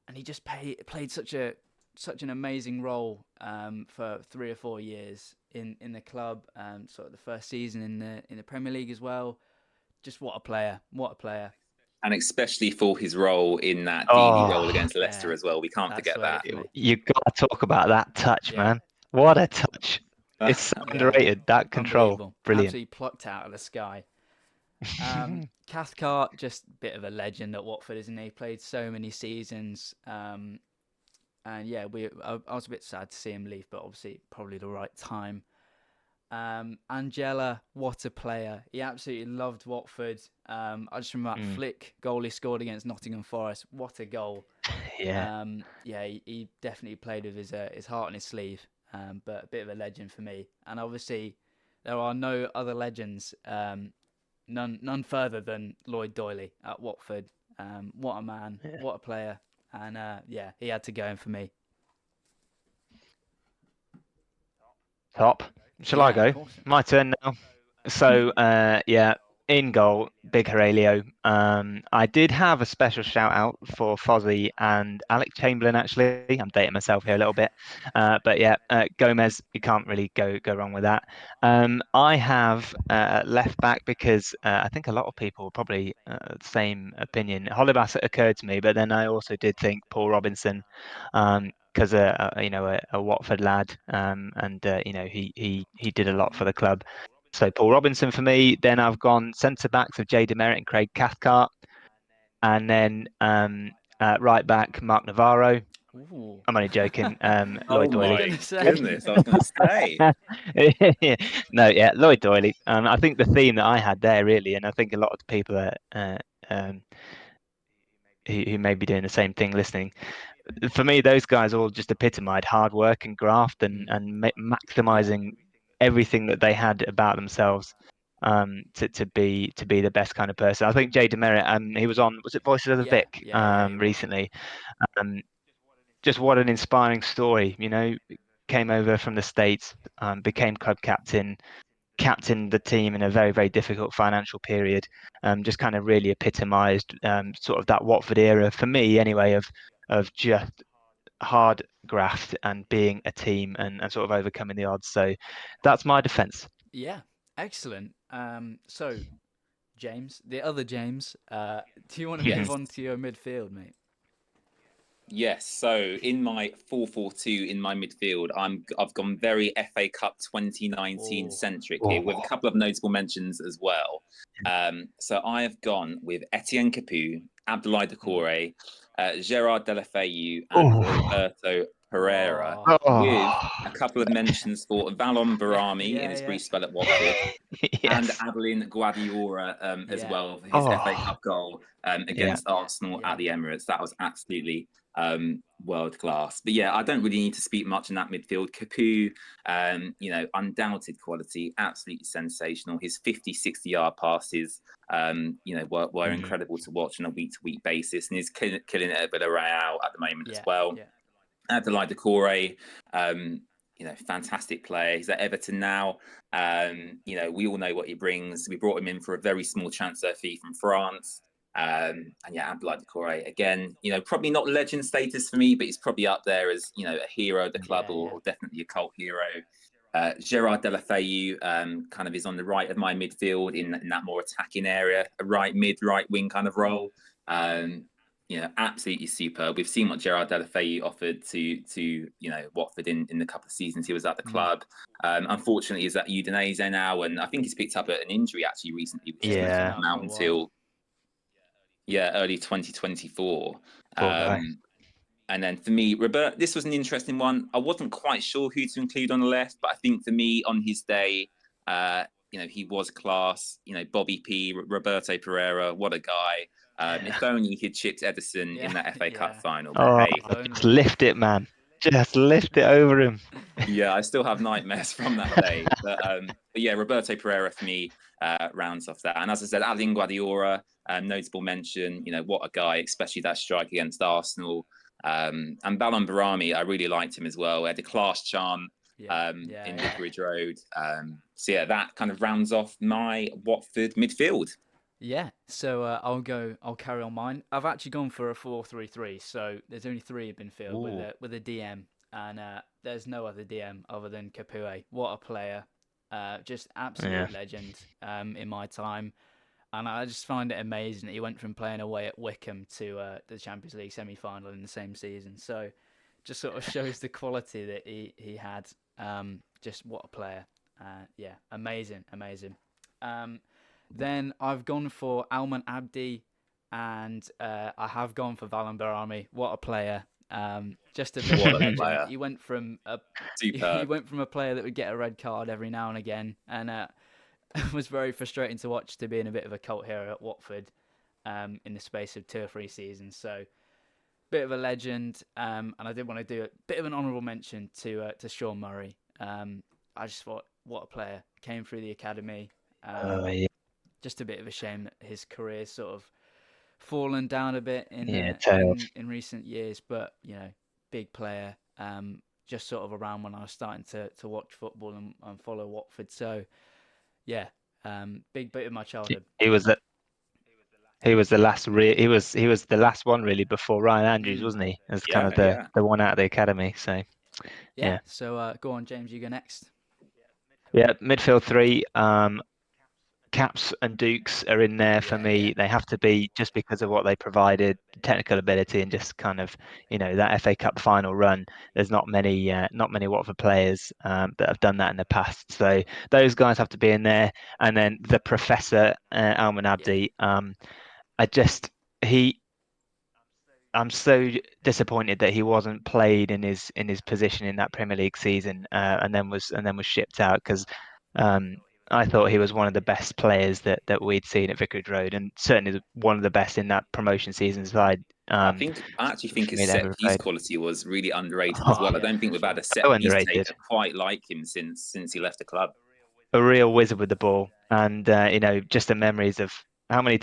and he just played such an amazing role for 3 or 4 years in the club. Sort of the first season in the Premier League as well. Just what a player! What a player! And especially for his role in that Deeney goal against Leicester as well. We can't forget that. You got to talk about that touch, man. Yeah. What a touch. It's so underrated, that control. Unbelievable. Brilliant. Absolutely plucked out of the sky. Cathcart, just a bit of a legend at Watford, isn't he? Played so many seasons. And yeah, I was a bit sad to see him leave, but obviously probably the right time. Angela, what a player. He absolutely loved Watford. I just remember that flick goal he scored against Nottingham Forest. What a goal. Yeah. He definitely played with his heart on his sleeve, but a bit of a legend for me. And obviously, there are no other legends, none further than Lloyd Doyley at Watford. What a man, what a player. And he had to go in for me. Top. Shall I go? My turn now. So, in goal, big Aurelio. I did have a special shout out for Fozzie and Alec Chamberlain, actually. I'm dating myself here a little bit. But yeah, Gomez, you can't really go wrong with that. I have left back because I think a lot of people probably the same opinion. Holibas occurred to me, but then I also did think Paul Robinson. Because a Watford lad, and he did a lot for the club. So Paul Robinson for me. Then I've gone centre backs of Jay Demerit and Craig Cathcart, and then right back Mark Navarro. Ooh. I'm only joking. Oh Lloyd Doyley. my goodness, I was going to say. No, yeah, Lloyd Doyley. I think the theme that I had there really, and I think a lot of the people who may be doing the same thing listening. For me, those guys all just epitomised hard work and graft and maximising everything that they had about themselves to be the best kind of person. I think Jay Demerit, he was it Voices of the Vic recently. Just what an inspiring story, came over from the States, became club captain the team in a very, very difficult financial period. Just kind of really epitomised sort of that Watford era for me anyway of just hard graft and being a team and sort of overcoming the odds. So that's my defence. Yeah, excellent. So James, the other James, do you want to move on to your midfield, mate? Yes, so in my 4-4-2 in my midfield, I've gone very FA Cup 2019 centric here with a couple of notable mentions as well. So I have gone with Etienne Capoue, Abdoulaye Doucouré, Gerard Deulofeu, and Roberto Pereira, with a couple of mentions for Valon Barami in his brief spell at Watford. And Adeline Guadiora as well for his FA Cup goal against Arsenal at the Emirates. That was absolutely world class. But yeah, I don't really need to speak much in that midfield. Capoue, undoubted quality, absolutely sensational. His 50-60 yard passes, were incredible to watch on a week-to-week basis, and he's killing it at Villarreal at the moment as well. Abdoulaye Doucouré, fantastic player. He's at Everton now. We all know what he brings. We brought him in for a very small transfer fee from France. Abdoulaye Doucouré, again, probably not legend status for me, but he's probably up there as, a hero of the club or definitely a cult hero. Gerard Deulofeu kind of is on the right of my midfield in that more attacking area, a right wing kind of role. Absolutely superb. We've seen what Gerard Deulofeu offered to Watford in the couple of seasons he was at the club. Unfortunately, he's at Udinese now, and I think he's picked up an injury actually recently, which is going to come out until early 2024. And then for me, Robert, this was an interesting one. I wasn't quite sure who to include on the left, but I think for me on his day, he was class. Bobby P, Roberto Pereira, what a guy. If only he'd chipped Edison in that FA Cup final. But just lift it, man. Just lift it over him. Yeah, I still have nightmares from that day. But yeah, Roberto Pereira for me rounds off that. And as I said, Adrien Guardiola, notable mention. What a guy, especially that strike against Arsenal. And Ballon Barami, I really liked him as well. He had a class charm in Vicarage Road. So yeah, that kind of rounds off my Watford midfield. Yeah, so I'll carry on mine. I've actually gone for a 4-3-3, so there's only three have been filled with a DM, and there's no other DM other than A.K.A. What a player, just absolute legend in my time, and I just find it amazing that he went from playing away at Wickham to the Champions League semi-final in the same season. So just sort of shows the quality that he had. Just what a player. Yeah, amazing. Then I've gone for Alman Abdi, and I have gone for Ballon Barami. What a player! Just a bit of a legend. Player. He went from a Superb. player that would get a red card every now and again, and was very frustrating to watch, to being a bit of a cult hero at Watford in the space of 2 or 3 seasons. So, bit of a legend, and I did want to do a bit of an honourable mention to Sean Murray. I just thought, what a player! Came through the academy. Just a bit of a shame that his career's sort of fallen down a bit in recent years, but big player. Just sort of around when I was starting to watch football and follow Watford. So yeah, big bit of my childhood. He was the last he was the last one really before Ryan Andrews, wasn't he? As kind of the one out of the academy. So yeah. So go on, James. You go next. Yeah, midfield three. Caps and Dukes are in there for me. Yeah. They have to be, just because of what they provided, technical ability, and just kind of that FA Cup final run. There's not many Watford players that have done that in the past. So those guys have to be in there. And then the Professor Alman Abdi. I'm so disappointed that he wasn't played in his position in that Premier League season, and then was shipped out, because I thought he was one of the best players that we'd seen at Vicarage Road, and certainly one of the best in that promotion season side. I actually think his set piece quality was really underrated as well. I don't think we've had a set piece taker quite like him since he left the club. A real wizard with the ball, and just the memories of how many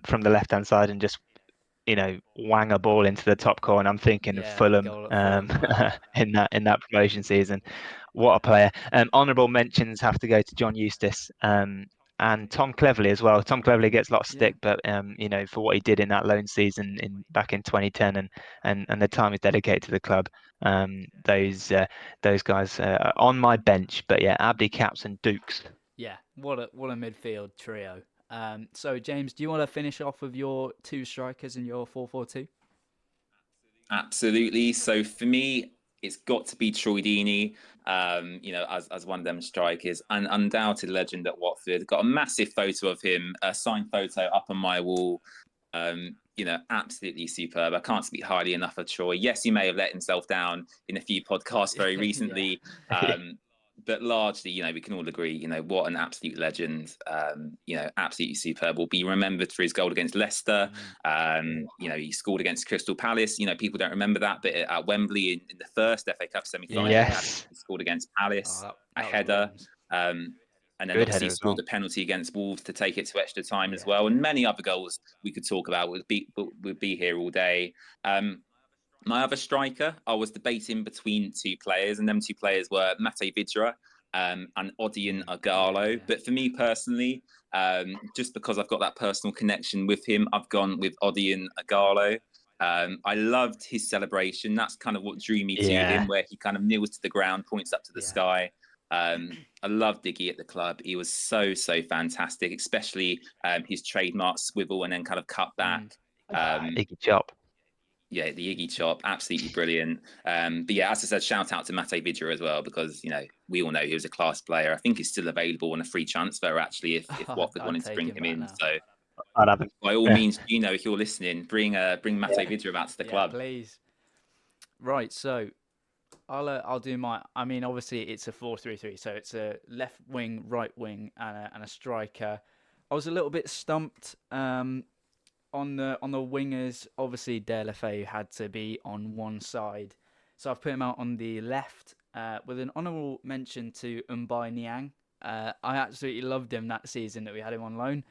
from the left hand side and just wang a ball into the top corner. I'm thinking of Fulham, in that promotion season. What a player. Honourable mentions have to go to John Eustace and Tom Cleverley as well. Tom Cleverley gets a lot of stick, but for what he did in that loan season back in 2010 and the time he's dedicated to the club, those guys are on my bench. But yeah, Abdi, Caps and Dukes. Yeah, what a midfield trio. So James, do you want to finish off with your 2 strikers in your 4-4-2? Absolutely. So for me, it's got to be Troy Deeney. As one of them strikers, an undoubted legend at Watford. Got a massive photo of him, a signed photo up on my wall. Absolutely superb. I can't speak highly enough of Troy. Yes, he may have let himself down in a few podcasts very recently. But largely, we can all agree, what an absolute legend. Absolutely superb. Will be remembered for his goal against Leicester. He scored against Crystal Palace. People don't remember that, but at Wembley in the first FA Cup semi-final, he scored against Palace, a header. And then obviously scored the penalty against Wolves to take it to extra time as well. And many other goals we could talk about would be here all day. My other striker, I was debating between 2 players, and them 2 players were Mate Vidra and Odion Ighalo. But for me personally, just because I've got that personal connection with him, I've gone with Odion Ighalo. I loved his celebration. That's kind of what drew me to him, where he kind of kneels to the ground, points up to the sky. I loved Iggy at the club. He was so fantastic, especially his trademark swivel and then kind of cut back. Iggy chop. Yeah, the Iggy chop, absolutely brilliant. But yeah, as I said, shout out to Mate Vidra as well, because we all know he was a class player. I think he's still available on a free transfer, actually, if Watford wanted to bring him in. Now. So by all means, if you're listening, bring Mate Vidra back to the club, please. Right, so I'll do my. I mean, obviously it's a 4-3-3, so it's a left wing, right wing, and a striker. I was a little bit stumped on the wingers. Obviously, Dale Lefay had to be on one side, so I've put him out on the left. with an honourable mention to Mbai Niang. I absolutely loved him that season that we had him on loan.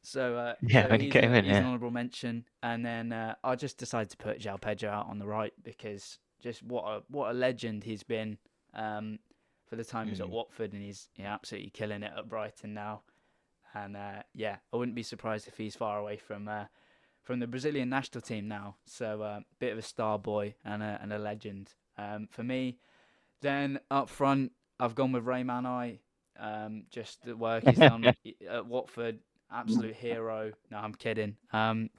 So when he came in, he's an honourable mention. And then I just decided to put João Pedro out on the right because just what a legend he's been for the time he's at Watford, and he's absolutely killing it at Brighton now. And I wouldn't be surprised if he's far away from the Brazilian national team now. So bit of a star boy and a legend for me. Then up front, I've gone with Rayman I. Just the work he's done at Watford, absolute hero. No, I'm kidding. I've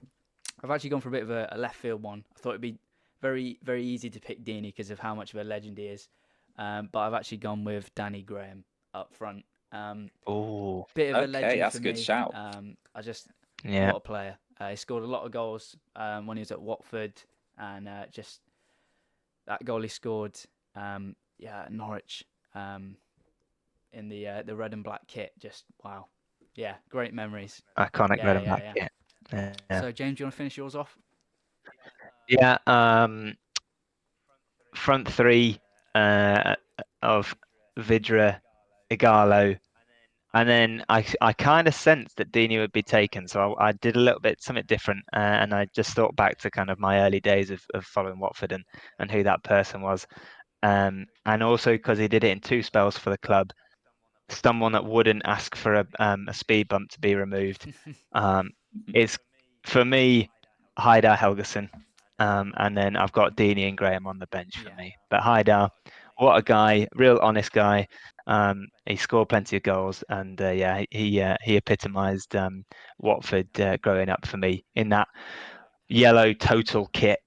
actually gone for a bit of a left field one. I thought it'd be very, very easy to pick Deeney because of how much of a legend he is. But I've actually gone with Danny Graham up front. Bit of a legend that's for a good me. shout. What a player. He scored a lot of goals when he was at Watford, and just that goal he scored at Norwich in the red and black kit. Just wow. Yeah, great memories. Iconic red and black kit. Yeah. So, James, do you want to finish yours off? Yeah. Front three of Vidra, Igalo, and then I kind of sensed that Deeney would be taken, so I did a little bit something different, and I just thought back to kind of my early days of following Watford and who that person was, and also because he did it in 2 spells for the club. Someone that wouldn't ask for a speed bump to be removed. Is for me Haidar Helgason, and then I've got Deeney and Graham on the bench for me. But Haidar, what a guy, real honest guy. He scored plenty of goals, and he epitomised Watford growing up for me in that yellow total kit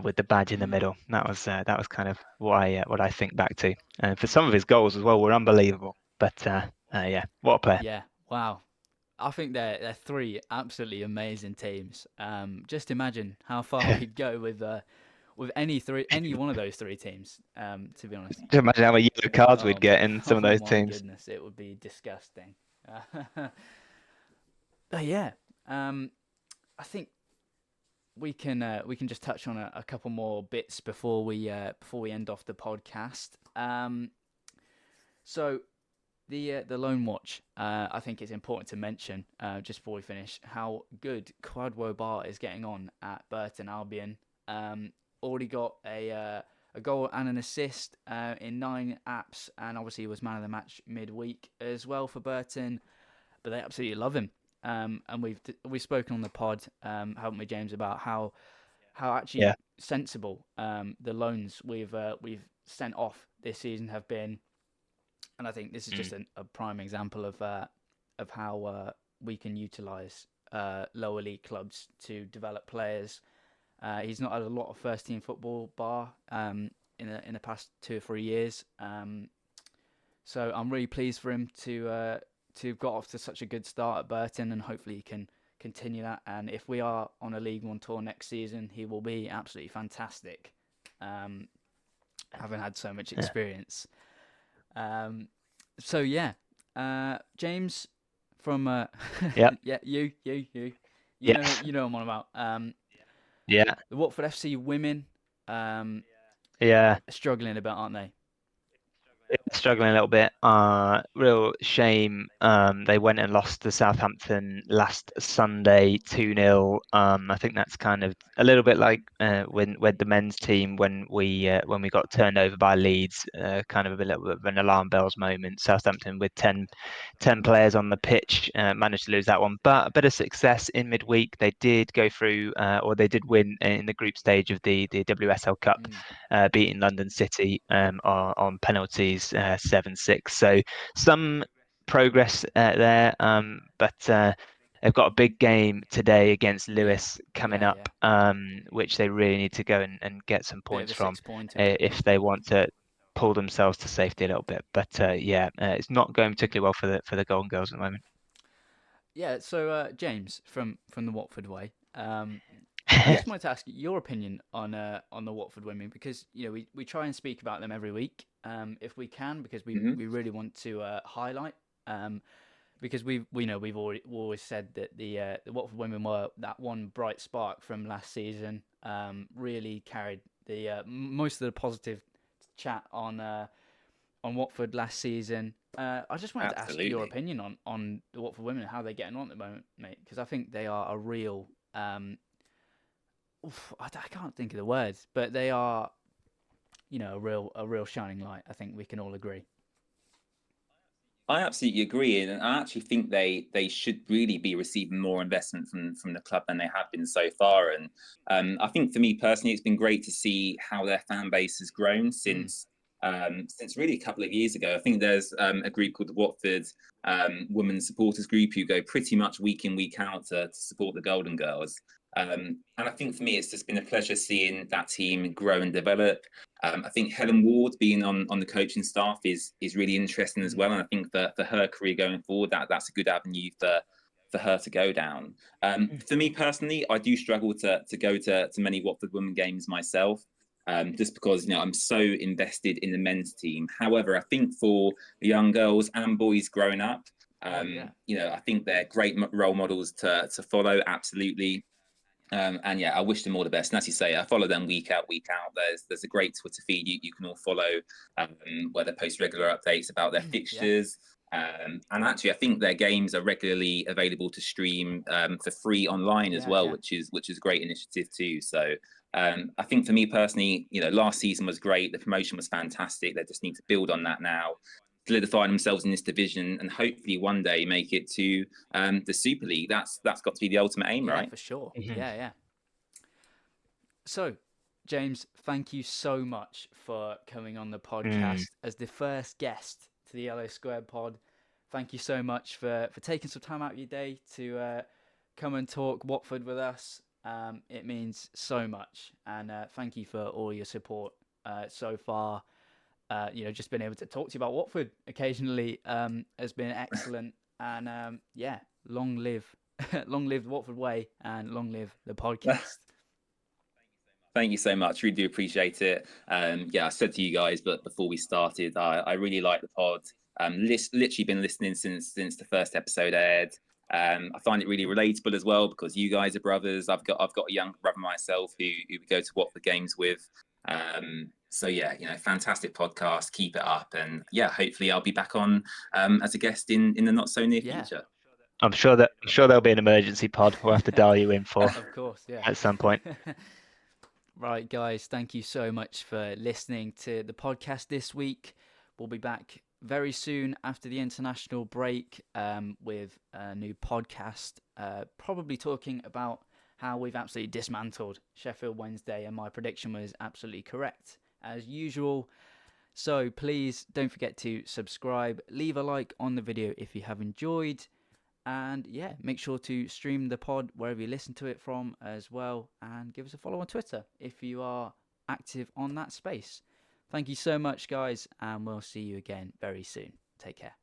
with the badge in the middle. That was kind of what I think back to. And for some of his goals as well were unbelievable. But what a player. Yeah, wow. I think they're 3 absolutely amazing teams. Just imagine how far we'd go with any one of those 3 teams. To be honest, Just imagine how many yellow cards we'd get in some of those my teams. Goodness, it would be disgusting. But yeah, I think we can just touch on a couple more bits before we end off the podcast. So the Loan Watch, I think it's important to mention just before we finish how good Kwadwo Bar is getting on at Burton Albion. Already got a goal and an assist in 9 apps, and obviously he was man of the match midweek as well for Burton. But they absolutely love him. And we've spoken on the pod, haven't we, James, about how actually sensible the loans we've sent off this season have been. And I think this is just a prime example of how we can utilise lower league clubs to develop players. He's not had a lot of first team football in the past 2 or 3 years. So I'm really pleased for him to have got off to such a good start at Burton, and hopefully he can continue that. And if we are on a League One tour next season, he will be absolutely fantastic, having had so much experience. James from you know what I'm on about. The Watford FC women struggling a bit, aren't they? Struggling a little bit. Real shame. They went and lost to Southampton last Sunday 2-0. I think that's kind of a little bit like when the men's team when we got turned over by Leeds. Kind of a little bit of an alarm bells moment. Southampton with 10 players on the pitch managed to lose that one, but a bit of success in midweek. They did go through, or they did win in the group stage of the WSL Cup, beating London City on penalties 7-6. So some progress there, but they've got a big game today against Lewis coming up, which they really need to go and get some points from if they want to pull themselves to safety a little bit. But it's not going particularly well for the Golden Girls at the moment. Yeah. So James from the Watford way, I just wanted to ask your opinion on the Watford women, because we try and speak about them every week if we can, because we really want to highlight because we've always said that the Watford women were that one bright spark from last season, really carried the most of the positive chat on Watford last season. I just wanted to ask your Absolutely. opinion on the Watford women and how they're getting on at the moment, mate, because I think they are a real. I can't think of the words, but they are, a real shining light. I think we can all agree. I absolutely agree, and I actually think they should really be receiving more investment from the club than they have been so far. And I think for me personally, it's been great to see how their fan base has grown since really a couple of years ago. I think there's a group called the Watford Women's Supporters Group who go pretty much week in, week out to support the Golden Girls. And I think for me, it's just been a pleasure seeing that team grow and develop. I think Helen Ward being on the coaching staff is really interesting as well, and I think for her career going forward, that's a good avenue for her to go down. For me personally, I do struggle to go to many Watford women games myself, just because I'm so invested in the men's team. However, I think for young girls and boys growing up, I think they're great role models to follow. Absolutely. And yeah, I wish them all the best. And as you say, I follow them week out, week out. There's a great Twitter feed you can all follow, where they post regular updates about their fixtures. And actually, I think their games are regularly available to stream for free online as well, which is a great initiative too. So I think for me personally, last season was great. The promotion was fantastic. They just need to build on that now, solidify themselves in this division, and hopefully one day make it to the Super League. That's got to be the ultimate aim, right? For sure. Yeah. So, James, thank you so much for coming on the podcast as the first guest to the Yellow Square pod. Thank you so much for taking some time out of your day to come and talk Watford with us. It means so much, and thank you for all your support so far. Just being able to talk to you about Watford occasionally has been excellent, and long live the Watford way, and long live the podcast. Thank you so much. Really do appreciate it. I said to you guys, but before we started, I really like the pod. Literally been listening since the first episode aired. I find it really relatable as well because you guys are brothers. I've got a younger brother myself who we go to Watford games with. Fantastic podcast. Keep it up, and hopefully I'll be back on as a guest in the not so near future. I'm sure there'll be an emergency pod we'll have to dial you in for. Of course, at some point. Right, guys, thank you so much for listening to the podcast this week. We'll be back very soon after the international break with a new podcast, probably talking about how we've absolutely dismantled Sheffield Wednesday, and my prediction was absolutely correct, as usual. So please don't forget to subscribe, leave a like on the video if you have enjoyed, and make sure to stream the pod wherever you listen to it from as well, and give us a follow on Twitter if you are active on that space. Thank you so much, guys, and we'll see you again very soon. Take care.